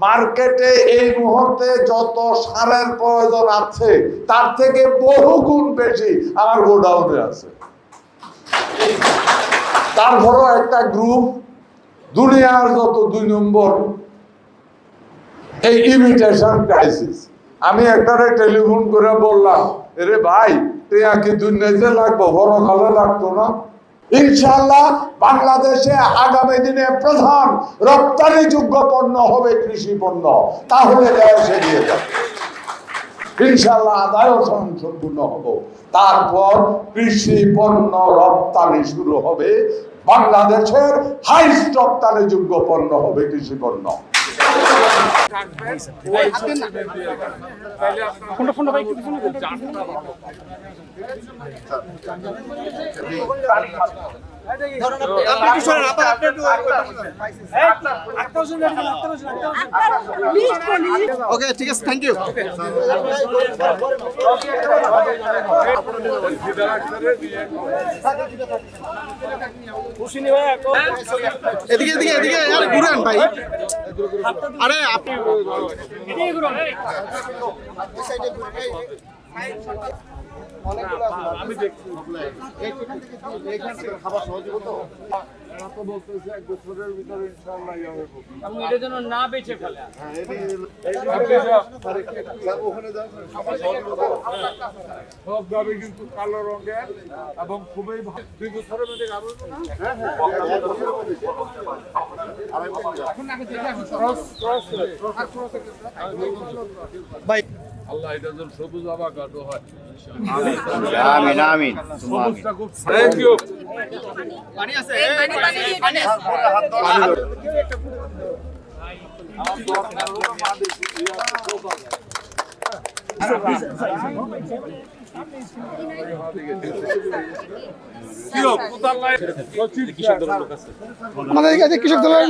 মার্কেটে এই মুহূর্তে যত সারের প্রয়োজন আছে তার থেকে বহু গুণ বেশি আমার গোডাউনে আছে। তারপরও একটা গ্রুপ দুনিয়ার যত 2 নম্বর এই ইমিটেশন ক্রাইসিস, আমি একটারে টেলিফোন করে বললাম, এরে ভাই টিয়া কি দুনিয়াতে লাগবো, বড় কালে লাগতো না? ইনশাআল্লাহ বাংলাদেশে আগামী দিনে প্রধান রপ্তানিযোগ্য পণ্য হবে কৃষি পণ্য, তাহলে দেশ এগিয়ে যাবে। ইনশাআল্লাহ আদায়ও সম্পূর্ণ হব, তারপর কৃষি পণ্য রপ্তানি শুরু হবে। বাংলাদেশের হাইস্ট রপ্তানিযোগ্য পণ্য হবে কৃষি পণ্য। ওকে, ঠিক আছে, থ্যাংক ইউ। এদিকে এদিকে এদিকে ঘুরেন ভাই। আরে আপনি আমি দেখছি খাবার সহজ হতো, বলতেছে 1 বছরের ভিতরে ইনশাআল্লাহ হবে। আমি এটার জন্য না বেঁচে ফেলে সব গাবি কিন্তু কালো রঙের এবং খুবই 2 বছরের মধ্যে গাবি ভাই আল্লাহ এটার জন্য সবুজ আবাকাদো হয়। আমিন আমিন। সবুজটা খুব থ্যাংক ইউ। পানি আছে, আমাদের কৃষক দলের